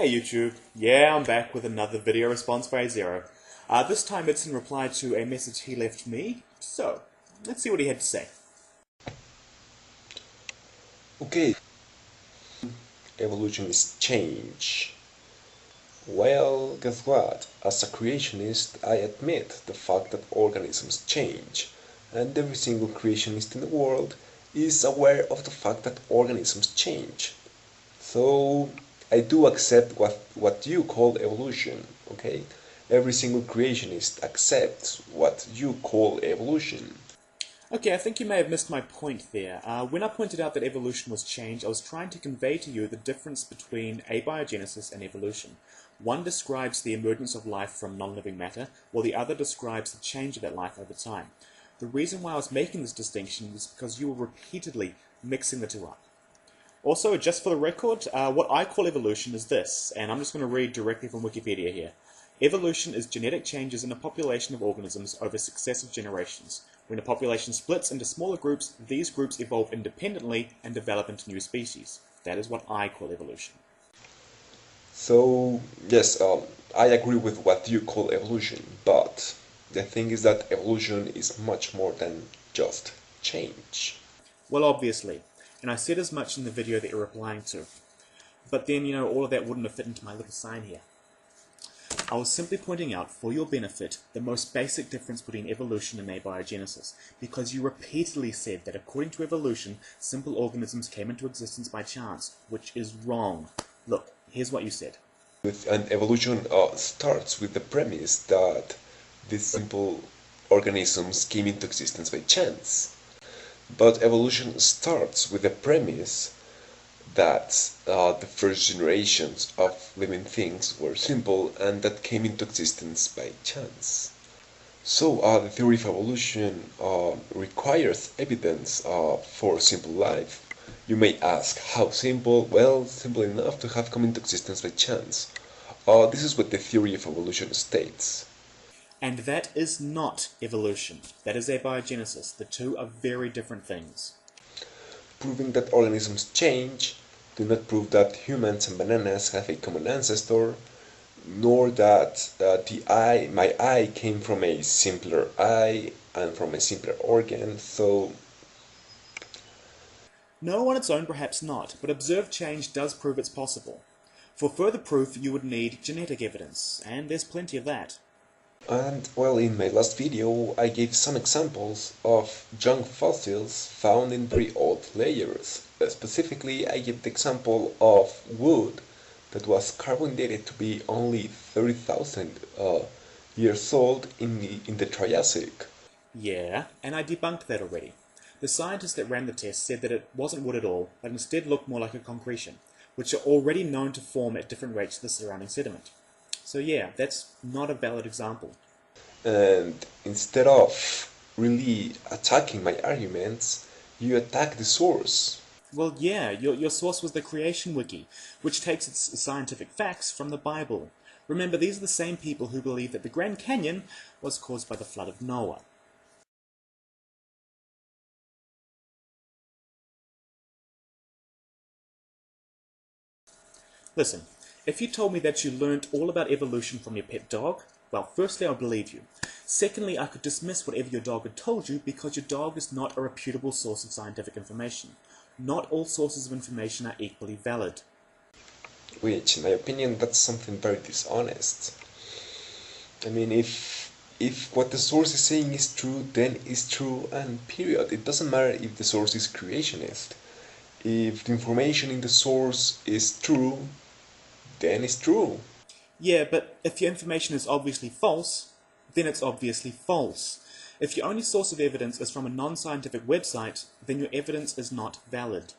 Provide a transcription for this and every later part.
Hey YouTube, yeah, I'm back with another video response by Zero. This time it's in reply to a message he left me, so let's see what he had to say. Okay, evolution is change. Well, guess what? As a creationist, I admit the fact that organisms change, and every single creationist in the world is aware of the fact that organisms change. So, I do accept what you call evolution, okay? Every single creationist accepts what you call evolution. Okay, I think you may have missed my point there. When I pointed out that evolution was change, I was trying to convey to you the difference between abiogenesis and evolution. One describes the emergence of life from non-living matter, while the other describes the change of that life over time. The reason why I was making this distinction was because you were repeatedly mixing the two up. Also, just for the record, what I call evolution is this, and I'm just going to read directly from Wikipedia here. Evolution is genetic changes in a population of organisms over successive generations. When a population splits into smaller groups, these groups evolve independently and develop into new species. That is what I call evolution. So, yes, I agree with what you call evolution, but the thing is that evolution is much more than just change. Well, obviously, and I said as much in the video that you're replying to. But then, all of that wouldn't have fit into my little sign here. I was simply pointing out, for your benefit, the most basic difference between evolution and abiogenesis, because you repeatedly said that according to evolution, simple organisms came into existence by chance, which is wrong. Look, here's what you said. And evolution starts with the premise that these simple organisms came into existence by chance. But evolution starts with the premise that the first generations of living things were simple and that came into existence by chance. So the theory of evolution requires evidence for simple life. You may ask, how simple? Well, simple enough to have come into existence by chance. This is what the theory of evolution states. And that is not evolution. That is abiogenesis. The two are very different things. Proving that organisms change do not prove that humans and bananas have a common ancestor, nor that my eye came from a simpler eye and from a simpler organ, so... No, on its own perhaps not, but observed change does prove it's possible. For further proof you would need genetic evidence, and there's plenty of that. And, well, in my last video I gave some examples of young fossils found in very old layers. Specifically, I gave the example of wood that was carbon dated to be only 30,000 years old in the Triassic. Yeah, and I debunked that already. The scientists that ran the test said that it wasn't wood at all, but instead looked more like a concretion, which are already known to form at different rates to the surrounding sediment. So yeah, that's not a valid example. And instead of really attacking my arguments, you attack the source. Well, yeah, your source was the Creation Wiki, which takes its scientific facts from the Bible. Remember, these are the same people who believe that the Grand Canyon was caused by the flood of Noah. Listen, if you told me that you learnt all about evolution from your pet dog, well, firstly, I would believe you. Secondly, I could dismiss whatever your dog had told you because your dog is not a reputable source of scientific information. Not all sources of information are equally valid. Which, in my opinion, that's something very dishonest. I mean, if what the source is saying is true, then it's true, and period. It doesn't matter if the source is creationist. If the information in the source is true, then it's true. Yeah, but if your information is obviously false, then it's obviously false. If your only source of evidence is from a non-scientific website, then your evidence is not valid.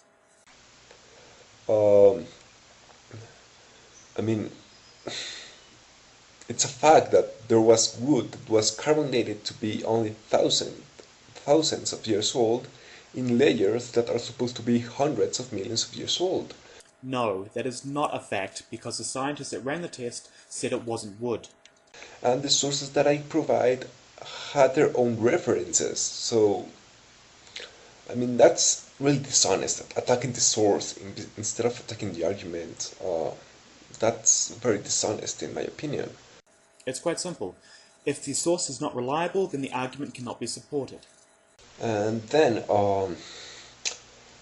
I mean, it's a fact that there was wood that was carbon dated to be only thousands of years old in layers that are supposed to be hundreds of millions of years old. No, that is not a fact because the scientists that ran the test said it wasn't wood. And the sources that I provide had their own references, so I mean that's really dishonest, attacking the source instead of attacking the argument. That's very dishonest in my opinion. It's quite simple. If the source is not reliable, then the argument cannot be supported. And then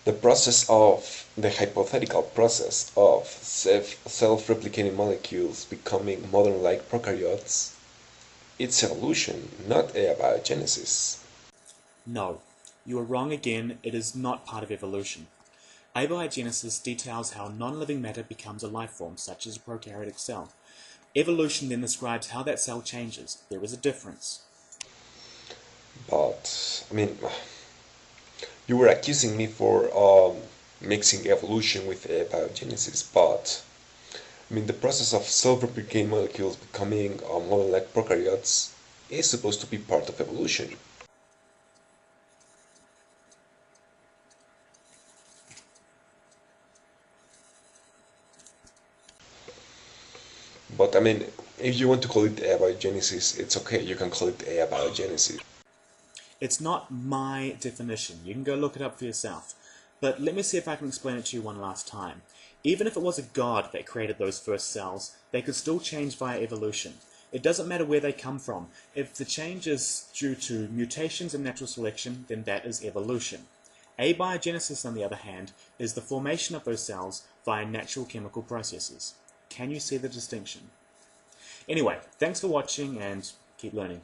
the hypothetical process of self-replicating molecules becoming modern-like prokaryotes, it's evolution, not abiogenesis. No, you are wrong again, it is not part of evolution. Abiogenesis details how non-living matter becomes a life form, such as a prokaryotic cell. Evolution then describes how that cell changes. There is a difference. But, I mean, you were accusing me for mixing evolution with abiogenesis, but I mean, the process of self-replicating molecules becoming model-like prokaryotes is supposed to be part of evolution. But I mean, if you want to call it abiogenesis, it's okay, you can call it abiogenesis. It's not my definition. You can go look it up for yourself. But let me see if I can explain it to you one last time. Even if it was a god that created those first cells, they could still change via evolution. It doesn't matter where they come from. If the change is due to mutations and natural selection, then that is evolution. Abiogenesis, on the other hand, is the formation of those cells via natural chemical processes. Can you see the distinction? Anyway, thanks for watching and keep learning.